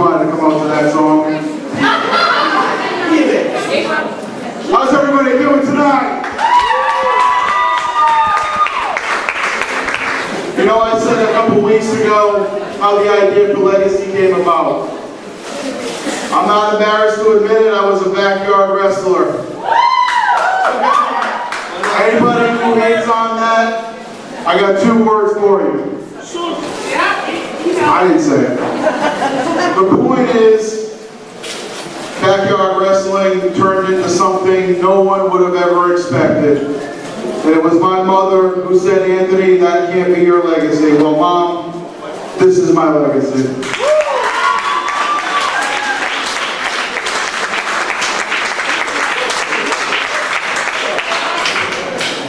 RWA to come out to that song. How's everybody doing tonight? You know, I said a couple weeks ago how the idea for Legacy came about. I'm not embarrassed to admit it, I was a backyard wrestler. Anybody who hates on that, I got 2 words for you. I didn't say it. The point is, backyard wrestling turned into something no one would have ever expected. And it was my mother who said, Anthony, that can't be your legacy. Well, Mom, this is my legacy.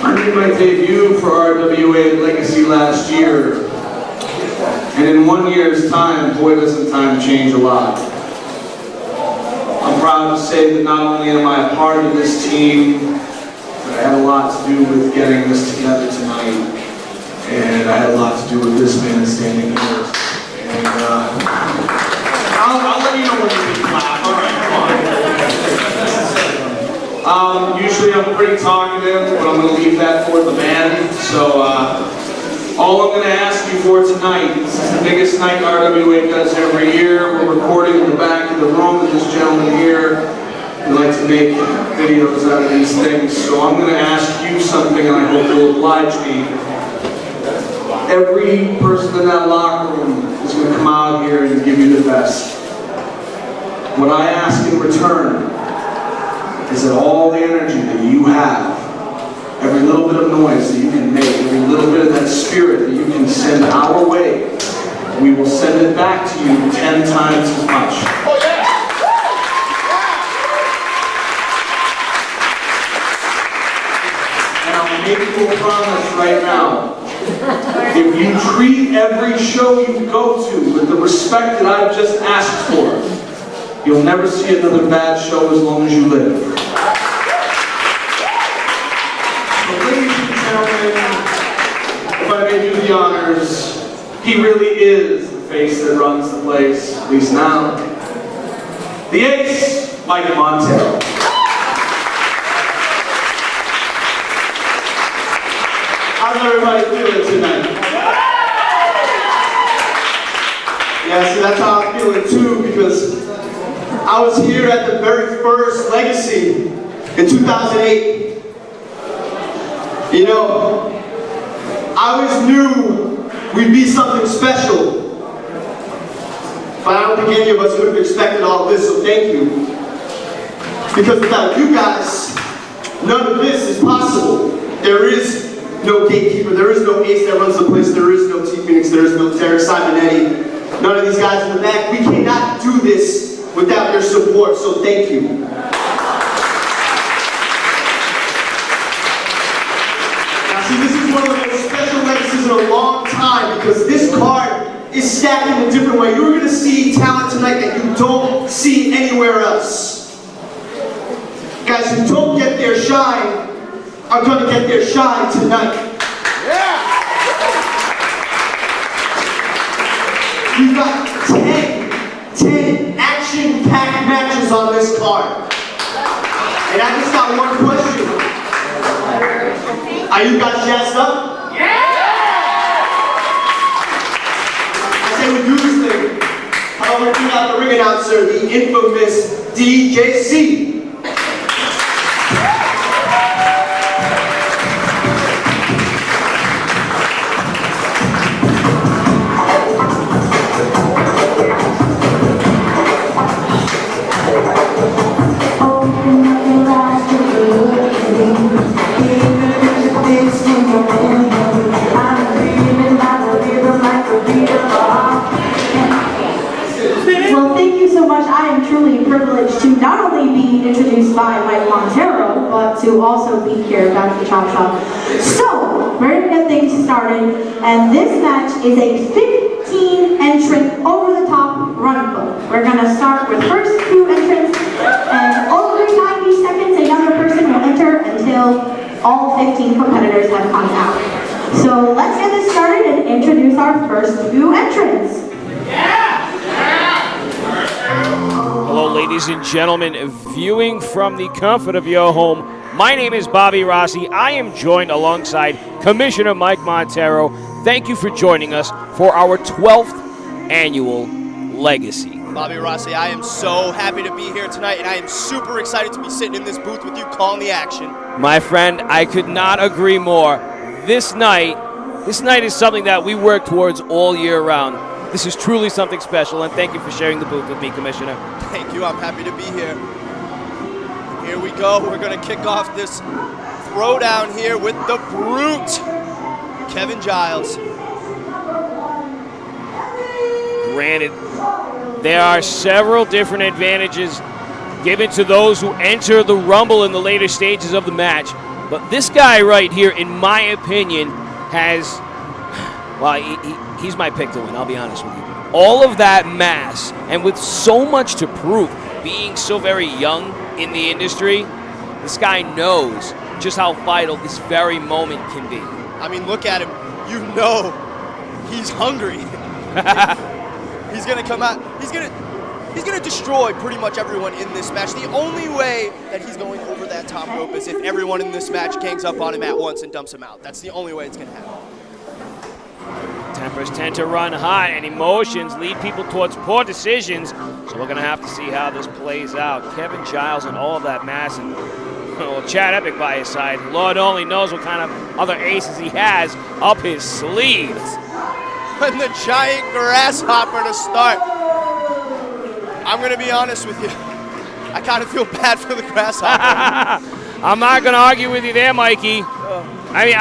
I made my debut for RWA Legacy last year. And in 1 year's time, boy, doesn't time change a lot. I'm proud to say that not only am I a part of this team, but I had a lot to do with getting this together tonight. And I had a lot to do with this man standing here. And I'll let you know when you can clap. All right, come on. Usually I'm pretty talkative, but I'm going to leave that for the man. So all I'm going to ask you for tonight, this is the biggest night RWA does every year. We're recording in the back of the room with this gentleman here. We like to make videos out of these things. So I'm going to ask you something, and I hope you'll oblige me. Every person in that locker room is going to come out here and give you the best. What I ask in return is that all the energy that you have, every little bit of noise that you can make, every little bit of that spirit that you can send our way, we will send it back to you 10 times as much. Oh, yeah. And I'll make you a promise right now. If you treat every show you go to with the respect that I've just asked for, you'll never see another bad show as long as you live. If I may do the honors, he really is the face that runs the place, at least now. The ace, Mike Montero. How's everybody feeling tonight? Yeah, see, that's how I'm feeling too, because I was here at the very first Legacy in 2008. You know, I always knew we'd be something special, but I don't think any of us would have expected all of this, so thank you. Because without you guys, none of this is possible. There is no gatekeeper, there is no ace that runs the place, there is no T Phoenix, there is no Terry Simonetti, none of these guys in the back. We cannot do this without your support, so thank you. This is one of the most special legacies in a long time because this card is stacked in a different way. You're going to see talent tonight that you don't see anywhere else. Guys who don't get their shine are going to get their shine tonight. Yeah. We've got 10 action-packed matches on this card. And I just got one question. Are you guys jazzed up? Yeah! I say we do this thing. How about we bring out the ring announcer, the infamous DJC? Well, thank you so much. I am truly privileged to not only be introduced by Mike Montero, but to also be here back at the Chop Shop. So, we're going to get things started, and this match is a 15-entrant over-the-top run book. We're going to start with first 2 entrants, and over 90 seconds, another person will enter until all 15 competitors have come out. So, let's get this started and introduce our first 2 entrants. Yeah! Ladies and gentlemen, viewing from the comfort of your home, my name is Bobby Rossi. I am joined alongside Commissioner Mike Montero. Thank you for joining us for our 12th annual Legacy. Bobby Rossi, I am so happy to be here tonight, and I am super excited to be sitting in this booth with you calling the action. My friend, I could not agree more. This night is something that we work towards all year round. This is truly something special, and thank you for sharing the booth with me, Commissioner. Thank you, I'm happy to be here. Here we go, we're gonna kick off this throwdown here with the Brute, Kevin Giles. Granted, there are several different advantages given to those who enter the Rumble in the later stages of the match, but this guy right here, in my opinion, has, well, he's my pick to win, I'll be honest with you. All of that mass, and with so much to prove, being so very young in the industry, this guy knows just how vital this very moment can be. I mean, look at him. You know he's hungry. He's gonna come out. He's gonna destroy pretty much everyone in this match. The only way that he's going over that top rope is if everyone in this match gangs up on him at once and dumps him out. That's the only way it's gonna happen. Tempers tend to run hot, and emotions lead people towards poor decisions, so we're going to have to see how this plays out. Kevin Giles and all of that mass, and well, Chad Epic by his side. Lord only knows what kind of other aces he has up his sleeves. And the giant grasshopper to start. I'm going to be honest with you. I kind of feel bad for the grasshopper. I'm not going to argue with you there, Mikey. I mean,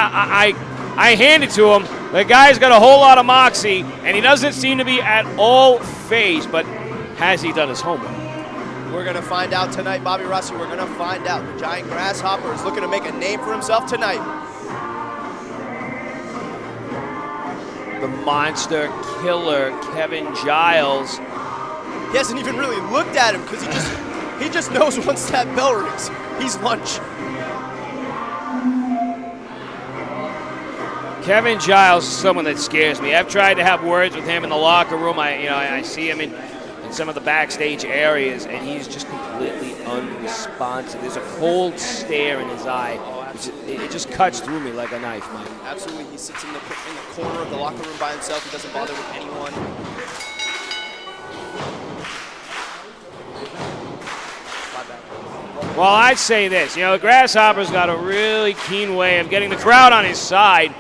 I hand it to him. The guy's got a whole lot of moxie, and he doesn't seem to be at all phased, but has he done his homework? We're going to find out tonight, Bobby Rossi. We're going to find out. The giant grasshopper is looking to make a name for himself tonight. The monster killer, Kevin Giles. He hasn't even really looked at him because he just knows once that bell rings, he's lunch. Kevin Giles is someone that scares me. I've tried to have words with him in the locker room. I see him in some of the backstage areas, and he's just completely unresponsive. There's a cold stare in his eye. It just cuts through me like a knife, Mike. Absolutely, he sits in the corner of the locker room by himself. He doesn't bother with anyone. Well, I'd say this. The Grasshopper's got a really keen way of getting the crowd on his side,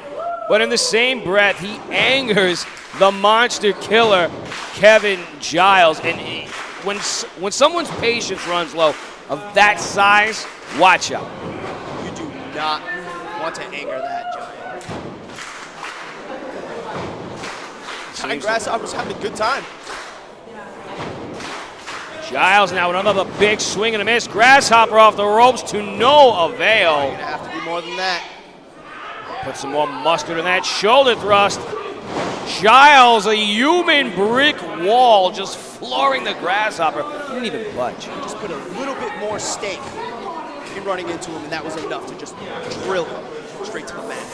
but in the same breath, he angers the monster killer, Kevin Giles. And when someone's patience runs low of that size, watch out. You do not want to anger that giant. Giant Grasshopper's having a good time. Giles now another big swing and a miss. Grasshopper off the ropes to no avail. You're gonna have to do more than that. Put some more mustard in that shoulder thrust. Giles, a human brick wall, just flooring the Grasshopper. He didn't even budge. He just put a little bit more stake in running into him, and that was enough to just drill him straight to the mat.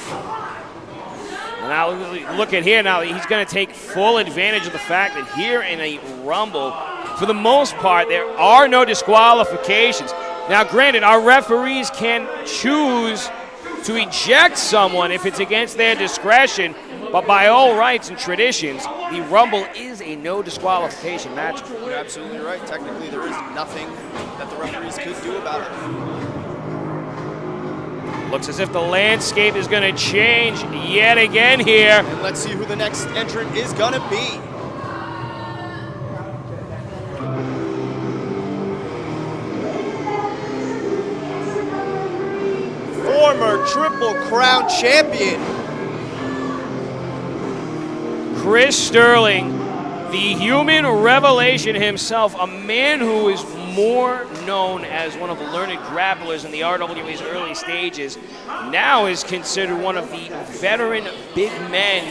And now look at here. Now he's going to take full advantage of the fact that here in a Rumble, for the most part, there are no disqualifications. Now, granted, our referees can choose to eject someone if it's against their discretion, but by all rights and traditions, the Rumble is a no disqualification match. You're absolutely right. Technically, there is nothing that the referees could do about it. Looks as if the landscape is going to change yet again here. And let's see who the next entrant is going to be. Former Triple Crown champion. Chris Starling, the human revelation himself, a man who is more known as one of the learned grapplers in the RWA's early stages, now is considered one of the veteran big men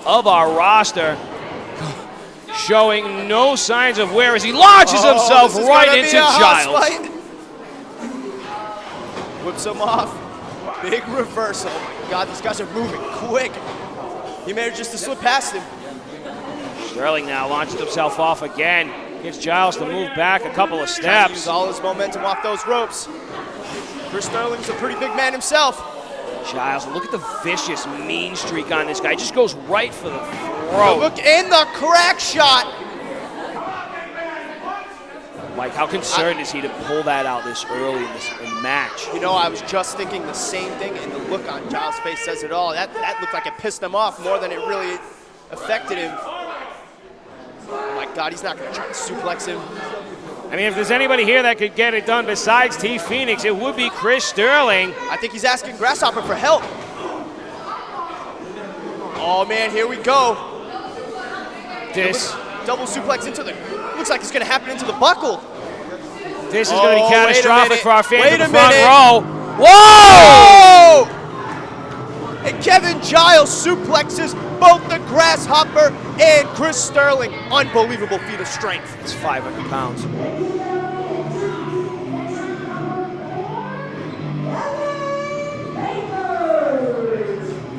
of our roster, showing no signs of wear as he launches himself right into Giles. Whips him off. Big reversal. Oh my God, these guys are moving quick. He managed just to slip past him. Starling now launches himself off again. Gets Giles to move back a couple of Trying to steps. use all his momentum off those ropes. Chris Starling's a pretty big man himself. Giles, look at the vicious, mean streak on this guy. Just goes right for the Oh, throat. look, in the crack shot. Mike, how concerned is he to pull that out this early in the match? You know, I was just thinking the same thing, and the look on Giles' face says it all. That looked like it pissed him off more than it really affected him. Oh my God, he's not going to try to suplex him. I mean, if there's anybody here that could get it done besides T. Phoenix, it would be Chris Starling. I think he's asking Grasshopper for help. Oh man, here we go. This Double suplex into the, looks like it's going to happen into the buckle. is going to be Oh, catastrophic wait a for our fans minute. in the Wait a front minute. row. Whoa! Oh! And Kevin Giles suplexes both the Grasshopper and Chris Starling. Unbelievable feat of strength. It's 500 pounds.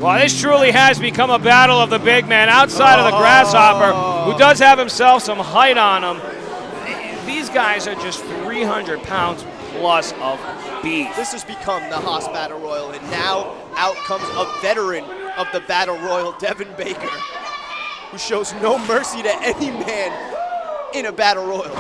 Well, this truly has become a battle of the big man outside of the Grasshopper, who does have himself some height on him. These guys are just 300 pounds plus of beef. This has become the Haas Battle Royal, and now out comes a veteran of the Battle Royal, Devin Baker, who shows no mercy to any man in a Battle Royal.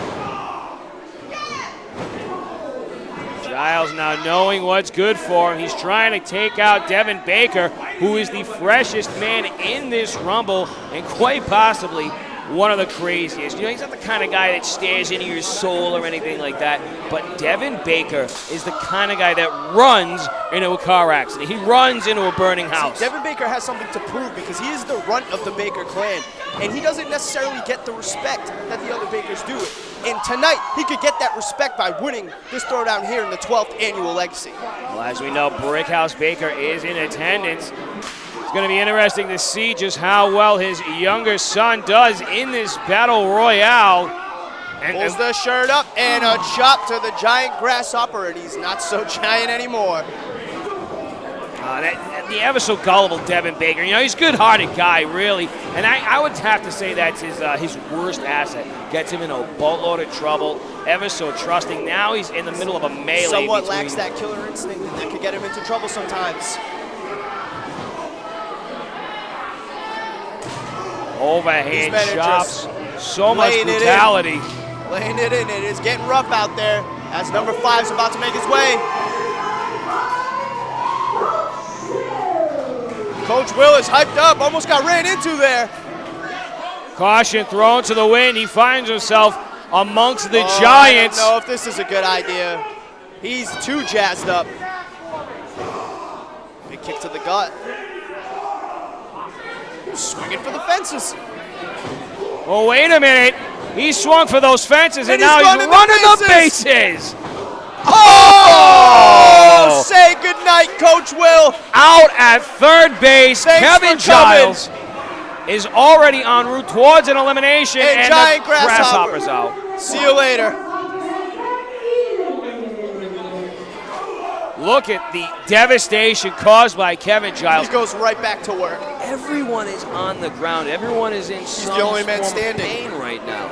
Giles now knowing what's good for him. He's trying to take out Devin Baker, who is the freshest man in this Rumble and quite possibly one of the craziest. You know, he's not the kind of guy that stares into your soul or anything like that, but Devin Baker is the kind of guy that runs into a car accident. He runs into a burning house. See, Devin Baker has something to prove because he is the runt of the Baker clan, and he doesn't necessarily get the respect that the other Bakers do. And tonight, he could get that respect by winning this throwdown here in the 12th annual Legacy. Well, as we know, Brickhouse Baker is in attendance. It's going to be interesting to see just how well his younger son does in this Battle Royale. Pulls the shirt up and a chop to the giant Grasshopper, and he's not so giant anymore. The ever so gullible Devin Baker, you know, he's a good-hearted guy, really, and I would have to say that's his worst asset. Gets him in a boatload of trouble, ever so trusting. Now he's in the middle of a melee. Somewhat lacks that killer instinct, and that could get him into trouble sometimes. Overhand These men are chops, so much laying it in. brutality. Laying it in. It is getting rough out there as number 5's about to make his way. Coach Will is hyped up, almost got ran into there. Caution thrown to the wind. He finds himself amongst the I Giants. don't know if this is a good idea. He's too jazzed up. Big kick to the gut. Swinging for the fences. Oh, wait a minute. He swung for those fences, and And now he's he's running running the the bases. Oh! Say goodnight, Coach Will. Out at third base, Thanks Kevin for coming. Giles is already en route towards an elimination, And and giant the Grasshopper. Grasshopper's out. See you later. Look at the devastation caused by Kevin He Giles. goes right back to work. Everyone is on the ground. Everyone is in some the only man form of standing. pain right now.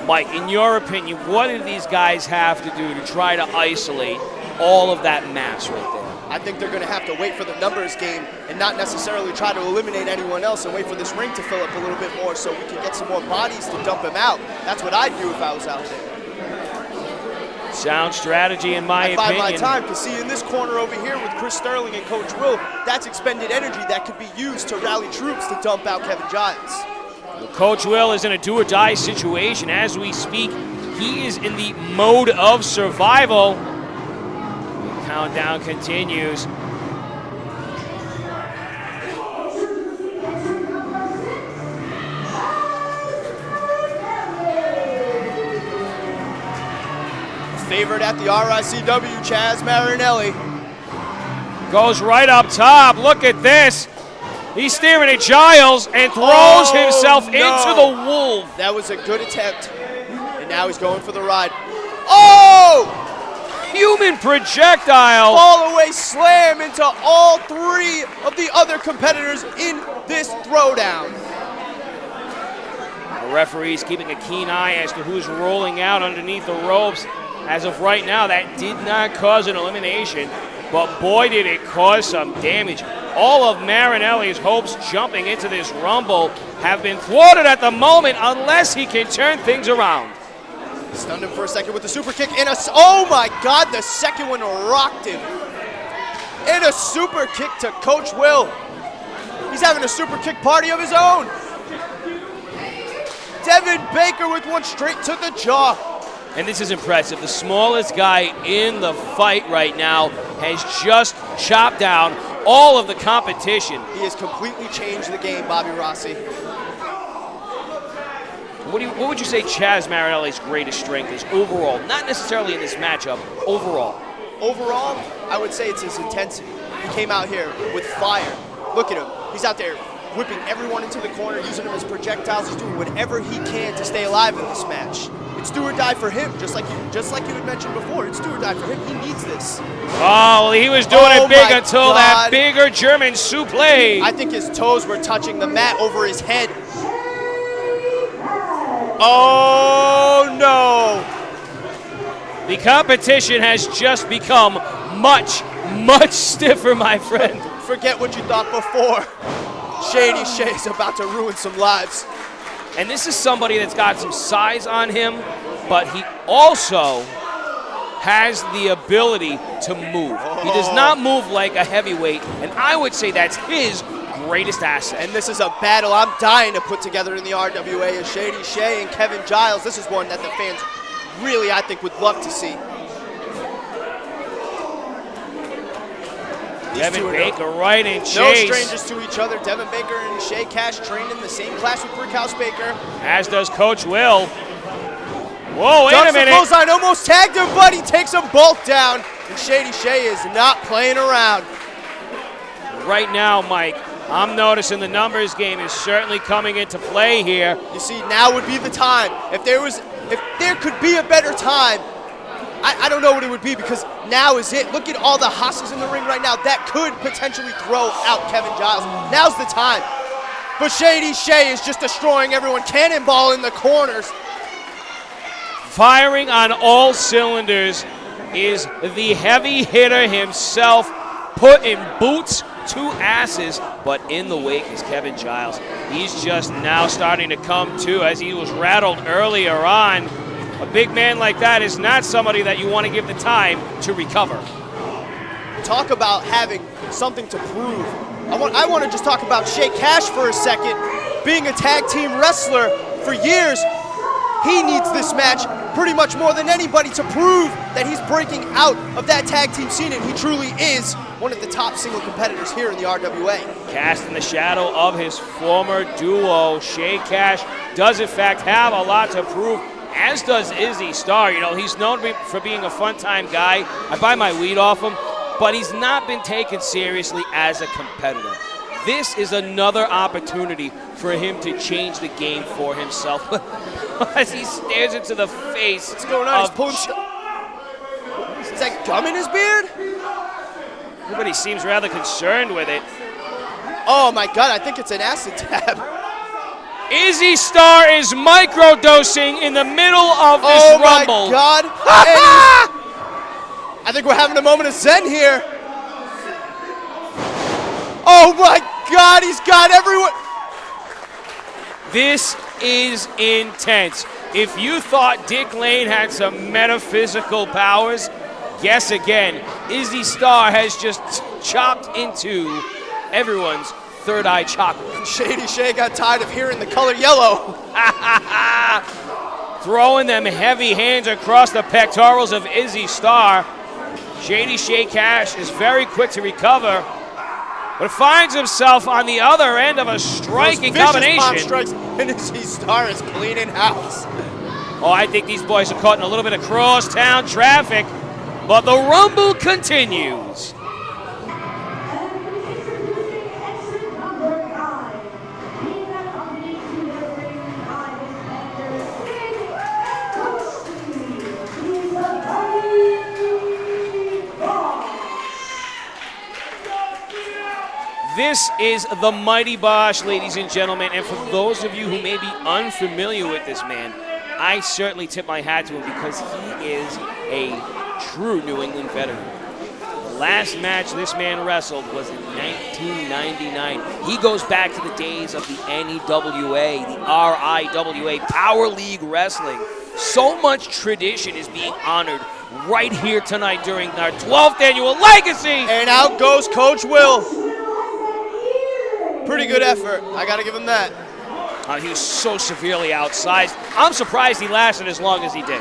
Mike, in your opinion, what do these guys have to do to try to isolate all of that mass right there? I think they're going to have to wait for the numbers game and not necessarily try to eliminate anyone else and wait for this ring to fill up a little bit more so we can get some more bodies to dump him out. That's what I'd do if I was out there. Sound strategy, in my I'd bide opinion. my time, because see, in this corner over here with Chris Starling and Coach Will, that's expended energy that could be used to rally troops to dump out Kevin Giles. Coach Will is in a do-or-die situation as we speak. He is in the mode of survival. The countdown continues. Favorite at the RICW, Chaz Marinelli. Goes right up top. Look at this. He's staring at Giles and throws himself into the wolf. That was a good attempt. And now he's going for the ride. Oh! Human projectile. Fall away slam into all 3 of the other competitors in this throwdown. The referee's keeping a keen eye as to who's rolling out underneath the ropes. As of right now, that did not cause an elimination, but boy did it cause some damage. All of Marinelli's hopes jumping into this Rumble have been thwarted at the moment unless he can turn things around. Stunned him for a second with the super kick and oh my God, the second one rocked him. And a super kick to Coach Will. He's having a super kick party of his own. Devin Baker with one straight to the jaw. And this is impressive. The smallest guy in the fight right now has just chopped down all of the competition. He has completely changed the game, Bobby Rossi. What would you say Chaz Marinelli's greatest strength is overall? Not necessarily in this matchup, overall. Overall, I would say it's his intensity. He came out here with fire. Look at him. He's out there whipping everyone into the corner, using them as projectiles. He's doing whatever he can to stay alive in this match. It's do or die for him, just like you had mentioned before. It's do or die for him. He needs this. Oh, well, he was doing it big until that bigger German suplex. I think his toes were touching the mat over his head. Oh, no. The competition has just become much, much stiffer, my friend. Forget what you thought before. Shady Shay's about to ruin some lives. And this is somebody that's got some size on him, but he also has the ability to move. He does not move like a heavyweight, and I would say that's his greatest asset. And this is a battle I'm dying to put together in the RWA as Shady Shay and Kevin Giles. This is one that the fans really, I think, would love to see. Devin Baker right in chase. No strangers to each other. Devin Baker and Shay Cash trained in the same class with Brickhouse Baker. As does Coach Will. Whoa, wait a minute. Clothesline almost tagged him, but he takes them both down. And Shady Shay is not playing around. Right now, Mike, I'm noticing the numbers game is certainly coming into play here. You see, now would be the time. If there could be a better time, I don't know what it would be, because now is it. Look at all the hustlers in the ring right now. That could potentially throw out Kevin Giles. Now's the time. But Shady Shay is just destroying everyone. Cannonball in the corners. Firing on all cylinders is the heavy hitter himself, putting boots to asses, but in the wake is Kevin Giles. He's just now starting to come to, as he was rattled earlier on. A big man like that is not somebody that you want to give the time to recover. Talk about having something to prove. I want to just talk about Shay Cash for a second. Being a tag team wrestler for years, he needs this match pretty much more than anybody to prove that he's breaking out of that tag team scene, and he truly is one of the top single competitors here in the RWA. Cast in the shadow of his former duo, Shay Cash does in fact have a lot to prove, as does Izzy Star. You know, he's known for being a fun-time guy. I buy my weed off him, but he's not been taken seriously as a competitor. This is another opportunity for him to change the game for himself. As he stares into the face. What's going on? He's pulling Is that gum in his beard? Everybody seems rather concerned with it. Oh my God, I think it's an acid tab. Izzy Star is microdosing in the middle of this Rumble. Oh my God. I think we're having a moment of zen here. Oh my God, he's got everyone. This is intense. If you thought Dick Lane had some metaphysical powers, guess again. Izzy Star has just chopped into everyone's third eye chakra. Shady Shay got tired of hearing the color yellow. Throwing them heavy hands across the pectorals of Izzy Star. Shady Shay Cash is very quick to recover, but finds himself on the other end of a striking combination. Palm strikes, and Izzy Star is cleaning house. Oh, I think these boys are caught in a little bit of crosstown traffic, but the Rumble continues. This is the mighty Bosch, ladies and gentlemen, and for those of you who may be unfamiliar with this man, I certainly tip my hat to him because he is a true New England veteran. The last match this man wrestled was in 1999. He goes back to the days of the NEWA, the RIWA, Power League Wrestling. So much tradition is being honored right here tonight during our 12th annual Legacy. And out goes Coach Will. Pretty good effort. I got to give him that. He was so severely outsized. I'm surprised he lasted as long as he did.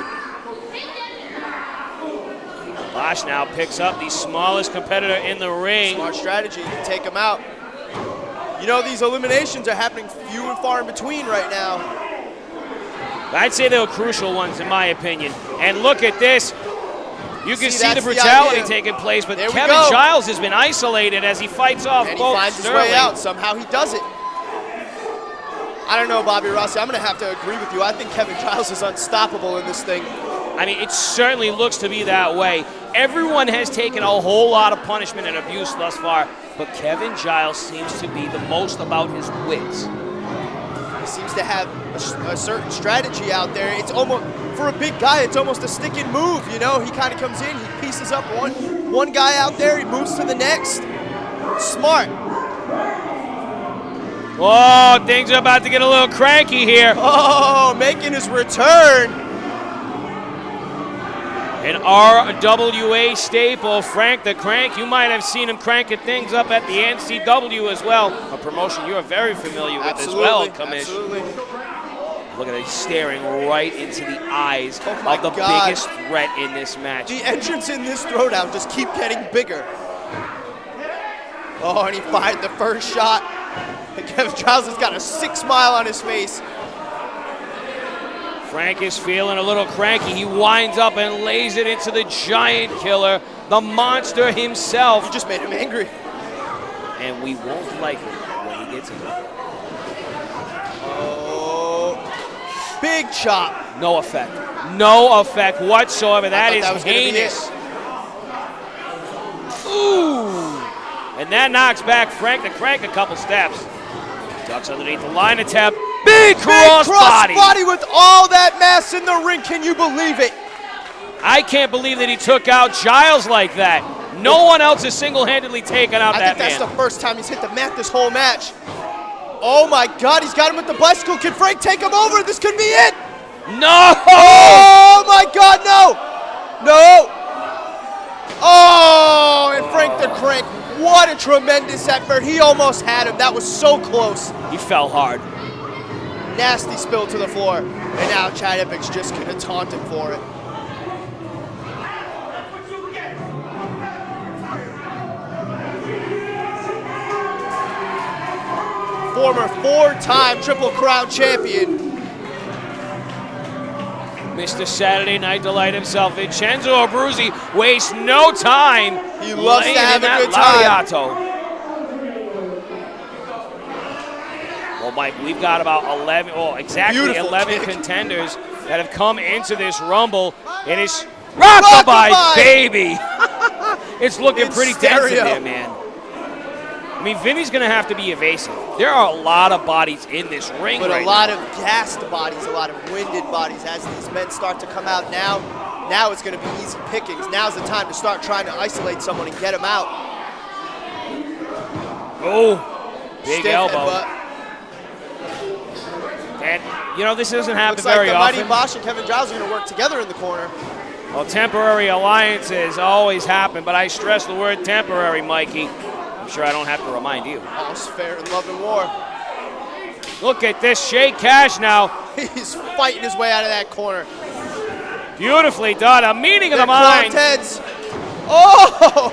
Bosch now picks up the smallest competitor in the ring. Smart strategy. Take him out. You know, these eliminations are happening few and far in between right now. I'd say they were crucial ones, in my opinion. And look at this. You can see the that's brutality idea. taking place, but There we Kevin go. Giles has been isolated as he fights off And he both finds his Starling. way out. Somehow he does it. I don't know, Bobby Rossi. I'm going to have to agree with you. I think Kevin Giles is unstoppable in this thing. I mean, it certainly looks to be that way. Everyone has taken a whole lot of punishment and abuse thus far, but Kevin Giles seems to be the most about his wits. He seems to have a certain strategy out there. It's almost, for a big guy, it's almost a stick and move, you know? He kind of comes in, he pieces up one guy out there, he moves to the next. Smart. Oh, things are about to get a little cranky here. Oh, making his return. An RWA staple, Frank the Crank. You might have seen him cranking things up at the NCW as well. A promotion you're very familiar with as well, Commish. Absolutely. Look at it, he's staring right into the eyes my of the God. biggest threat in this match. The entrance in this throwdown just keep getting bigger. Oh, and he fired the first shot. And Kevin Giles has got a sick smile on his face. Frank is feeling a little cranky. He winds up and lays it into the giant killer, the monster himself. You just made him angry. And we won't like it when he gets it. Oh, big chop. No effect. No effect whatsoever. That is that was gonna be heinous. Ooh. And that knocks back Frank the Crank a couple steps. Ducks underneath the line attempt. Big cross body. With all that mass in the ring. Can you believe it? I can't believe that he took out Giles like that. No one else has single-handedly taken out I that think that's man. the first time he's hit the mat this whole match. Oh my God, he's got him with the bicycle. Can Frank take him over? This could be it. No! Oh my God, no! No! Oh, and Frank the Crank, what a tremendous effort. He almost had him. That was so close. He fell hard. Nasty spill to the floor. And now Chad Epic's just going to taunt him for it. Former four-time Triple Crown champion. Mr. Saturday Night Delight himself, Vincenzo Abruzzi, wastes no time. He loves to laying have in a good that time. lariato. Well, Mike, we've got about 11, exactly Beautiful 11 kick. contenders that have come into this Rumble. It is rockabye, baby. It's looking In pretty dense in stereo. there, man. I mean, Vinny's going to have to be evasive. There are a lot of bodies in this ring But right a lot of gassed bodies, a lot of winded bodies as these men start to come out now. Now it's going to be easy pickings. Now's the time to start trying to isolate someone and get him out. Oh, big Stiff elbow. headbutt. And, you know, this doesn't happen Looks like very the Mighty often. Bosch and Kevin Giles are going to work together in the corner. Well, temporary alliances always happen, but I stress the word temporary, Mikey. I'm sure I don't have to remind you. All's fair in love and war. Look at this, Shake Cash now. He's fighting his way out of that corner. Beautifully done, a meeting of the They're clogged minds. heads. Oh!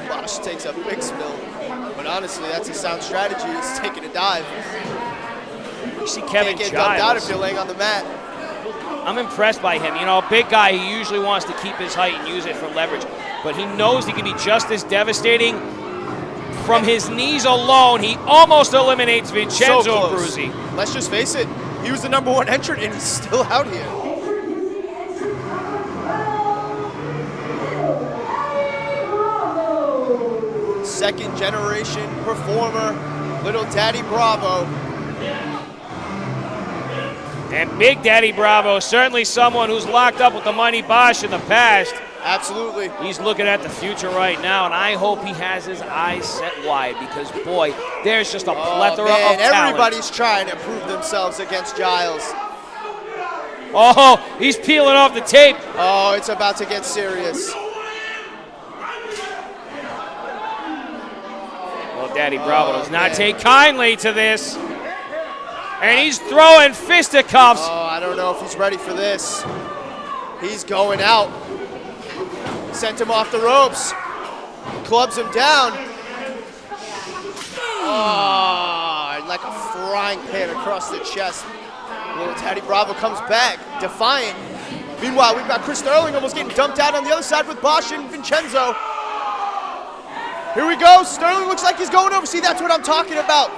Bosch takes a big spill. But honestly, that's a sound strategy. He's taking a dive. You see Kevin Can't get dumped out if Giles. you're laying on the mat. I'm impressed by him. You know, a big guy, he usually wants to keep his height and use it for leverage. But he knows he can be just as devastating. From his knees alone, he almost eliminates Vincenzo So close. Abruzzi. Let's just face it. He was the #1 entrant and he's still out here. second generation performer, little Daddy Bravo. And Big Daddy Bravo, certainly someone who's locked up with the mighty Bosch in the past. Absolutely. He's looking at the future right now, and I hope he has his eyes set wide because, boy, there's just a plethora of talent. Everybody's trying to prove themselves against Giles. Oh, he's peeling off the tape. Oh, it's about to get serious. Well, Daddy Bravo does not take kindly to this. And he's throwing fisticuffs. Oh, I don't know if he's ready for this. He's going out. Sent him off the ropes. Clubs him down. Oh, like a frying pan across the chest. Little Daddy Bravo comes back, defiant. Meanwhile, we've got Chris Starling almost getting dumped out on the other side with Bosch and Vincenzo. Here we go. Starling looks like he's going over. See, that's what I'm talking about.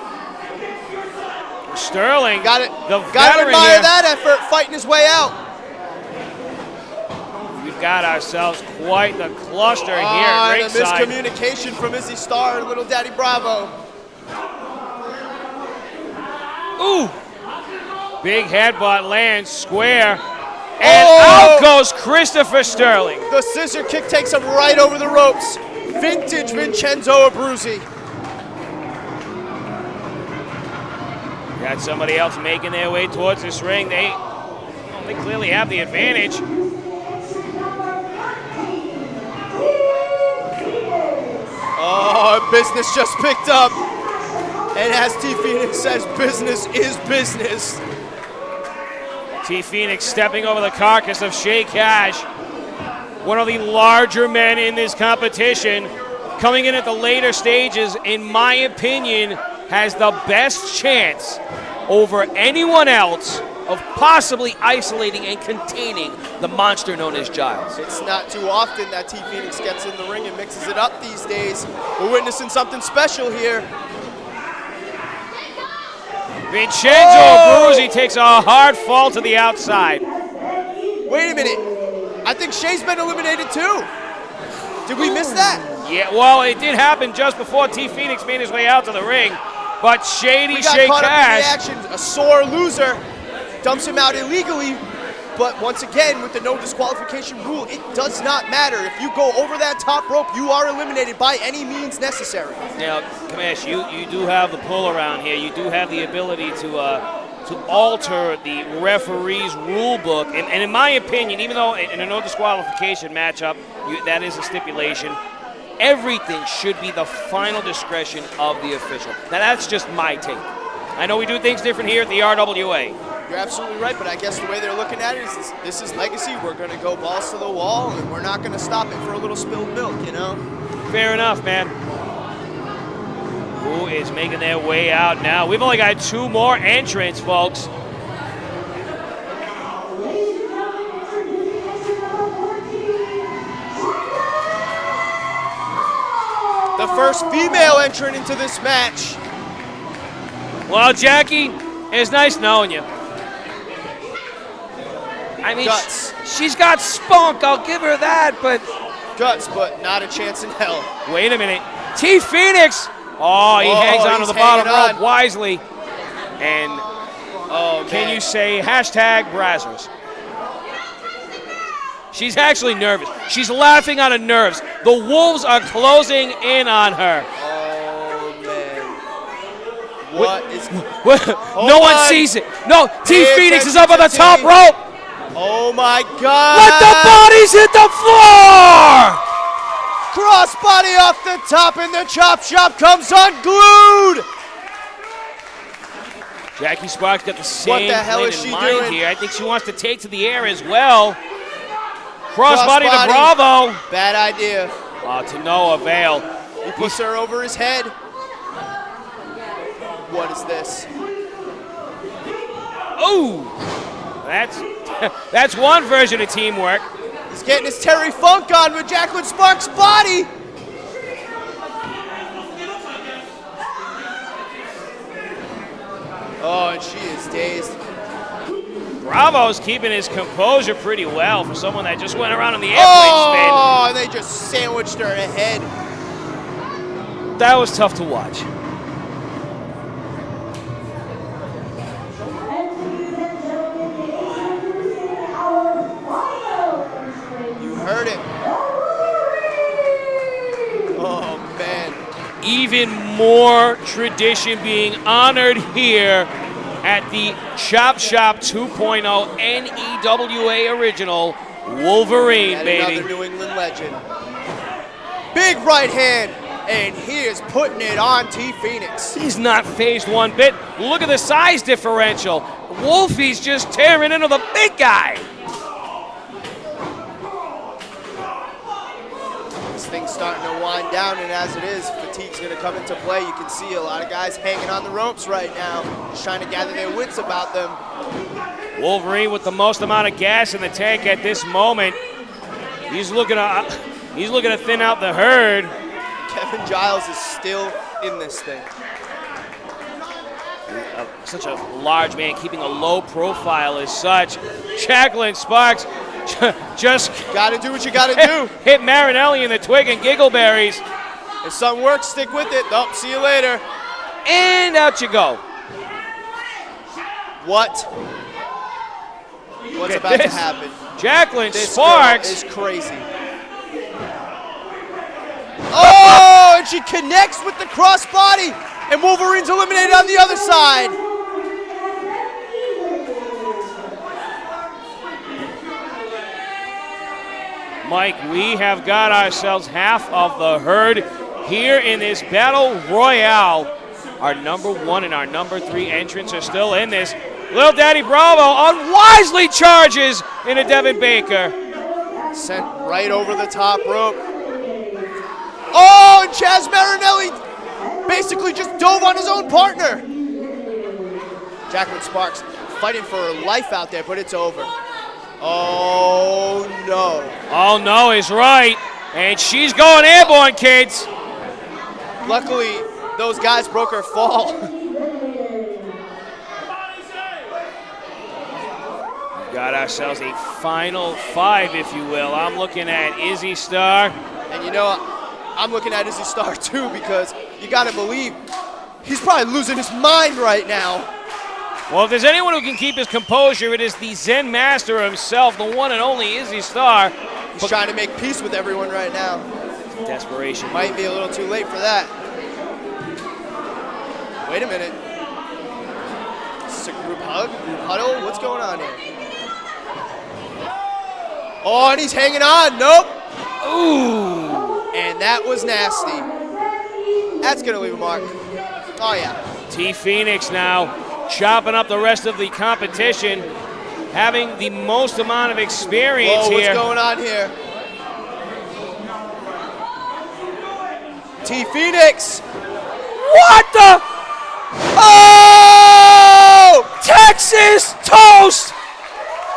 Starling, Got it. the Got to veteran admire here. that effort, fighting his way out. We've got ourselves quite the cluster here And a ringside. miscommunication from Izzy Star and little Daddy Bravo. Ooh! Big headbutt lands square. And out goes Christopher Starling. The scissor kick takes him right over the ropes. Vintage Vincenzo Abruzzi. Got somebody else making their way towards this ring. They clearly have the advantage. Oh, business just picked up. And as T Phoenix says, business is business. T Phoenix stepping over the carcass of Shea Cash, one of the larger men in this competition, coming in at the later stages, in my opinion, has the best chance over anyone else of possibly isolating and containing the monster known as Giles. It's not too often that T Phoenix gets in the ring and mixes it up these days. We're witnessing something special here. Vincenzo Abruzzi takes a hard fall to the outside. Wait a minute. I think Shea's been eliminated too. Did we miss that? Yeah, well, it did happen just before T Phoenix made his way out to the ring. But Shady We got Shea caught up in the Cash. action. A sore loser dumps him out illegally. But once again, with the no disqualification rule, it does not matter. If you go over that top rope, you are eliminated by any means necessary. Now, Kamash, you do have the pull around here. You do have the ability to alter the referee's rule book. And in my opinion, even though in a no disqualification matchup, that is a stipulation, everything should be the final discretion of the official. Now, that's just my take. I know we do things different here at the RWA. You're absolutely right, but I guess the way they're looking at it is this is legacy. We're going to go balls to the wall, and we're not going to stop it for a little spilled milk, you know? Fair enough, man. Who is making their way out now? We've only got two more entrants, folks. The first female entrant into this match. Well, Jackie, it's nice knowing you. I mean, Guts. she's got spunk, I'll give her that, but... Guts, but not a chance in hell. Wait a minute. T Phoenix! Oh, he hangs onto he's the bottom hanging rope on. wisely. And Oh, can man. you say hashtag Brazzers? She's actually nervous. She's laughing out of nerves. The Wolves are closing in on her. Oh, man. What is... No one on. sees it. No, T Pay Phoenix is up on the attention, top T. rope. Oh, my God. Let the bodies hit the floor! Crossbody off the top, and the chop shop comes unglued. Jackie Sparks got the same the hell plan is in she mind doing? here. I think she wants to take to the air as well. Crossbody to Crossbody. Bravo. Bad idea. To no avail. He puts her over his head. What is this? Ooh, that's one version of teamwork. He's getting his Terry Funk on with Jacqueline Sparks' body. Oh, and she is dazed. Bravo's keeping his composure pretty well for someone that just went around on the airplane Oh, and they just sandwiched her in the head. That was tough to watch. You heard it. Oh, man. Even more tradition being honored here at the Chop Shop 2.0 NEWA original Wolverine, And baby. another New England legend. Big right hand, and he is putting it on T Phoenix. He's not phased one bit. Look at the size differential. Wolfie's just tearing into the big guy. This thing's starting to wind down, and as it is, fatigue's going to come into play. You can see a lot of guys hanging on the ropes right now, just trying to gather their wits about them. Wolverine with the most amount of gas in the tank at this moment. He's looking to thin out the herd. Kevin Giles is still in this thing. Such a large man, keeping a low profile as such. Jacqueline Sparks just Gotta do what you gotta do. hit Marinelli in the twig and giggleberries. If something works, stick with it. Nope, see you later. And out you go. What's Look at about to this. happen? Jacqueline This Sparks. girl is crazy. Oh, and she connects with the crossbody, and Wolverine's eliminated on the other side. Mike, we have got ourselves half of the herd here in this Battle Royale. Our number 1 and our number 3 entrants are still in this. Lil Daddy Bravo unwisely charges into Devin Baker. Sent right over the top rope. Oh, and Chaz Marinelli basically just dove on his own partner. Jacqueline Sparks fighting for her life out there, but it's over. Oh, no. Oh no is right. And she's going airborne, kids. Luckily, those guys broke her fall. Got ourselves a final 5, if you will. I'm looking at Izzy Star. And you know, I'm looking at Izzy Star too, because you gotta believe he's probably losing his mind right now. Well, if there's anyone who can keep his composure, it is the Zen master himself, the one and only Izzy Star. He's trying to make peace with everyone right now. Desperation. Might be a little too late for that. Wait a minute. Is this a group hug? Group huddle? What's going on here? Oh, and he's hanging on. Nope. Ooh. And that was nasty. That's going to leave a mark. Oh, yeah. T Phoenix now chopping up the rest of the competition, having the most amount of experience Whoa, here. what's going on here? T Phoenix. What the? Oh! Texas toast!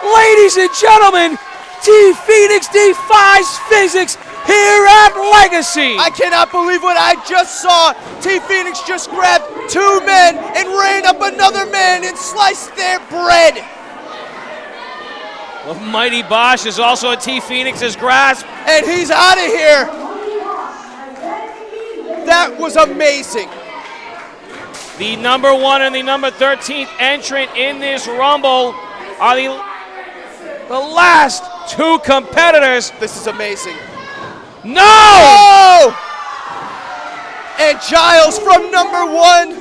Ladies and gentlemen, T Phoenix defies physics here at Legacy. I cannot believe what I just saw. T Phoenix just grabbed 2 men and ran up another man and sliced their bread. Well, Mighty Bosch is also at T Phoenix's grasp. And he's out of here. That was amazing. The number 1 and the number 13th entrant in this Rumble are the last 2 competitors. This is amazing. No! Oh! And Giles from number 1.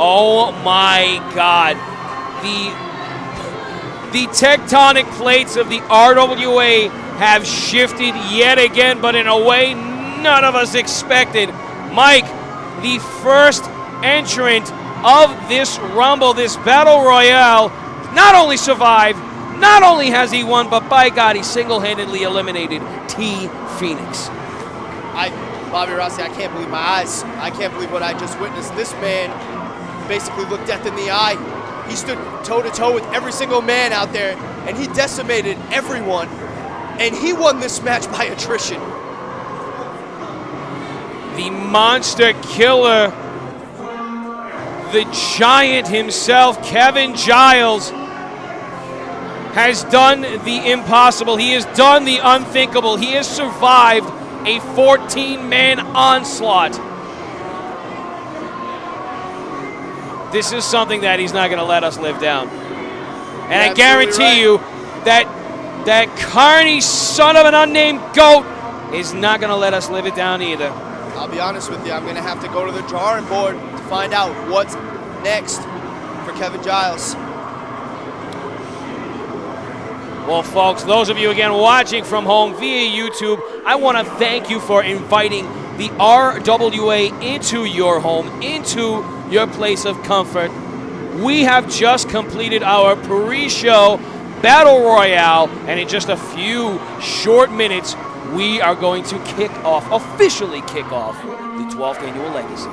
Oh my God. The tectonic plates of the RWA have shifted yet again, but in a way none of us expected. Mike, the first entrant of this Rumble, this Battle Royale, not only survived, not only has he won, but by God, he single-handedly eliminated T Phoenix. Bobby Rossi, I can't believe my eyes. I can't believe what I just witnessed. This man basically looked death in the eye. He stood toe-to-toe with every single man out there, and he decimated everyone. And he won this match by attrition. The monster killer, the giant himself, Kevin Giles, has done the impossible. He has done the unthinkable. He has survived a 14-man onslaught. This is something that he's not going to let us live down. And I guarantee you that carny son of an unnamed goat is not going to let us live it down either. I'll be honest with you, I'm going to have to go to the drawing board to find out what's next for Kevin Giles. Well, folks, those of you again watching from home via YouTube, I want to thank you for inviting the RWA into your home, into your place of comfort. We have just completed our pre-show Battle Royale, and in just a few short minutes, we are going to officially kick off the 12th Annual Legacy.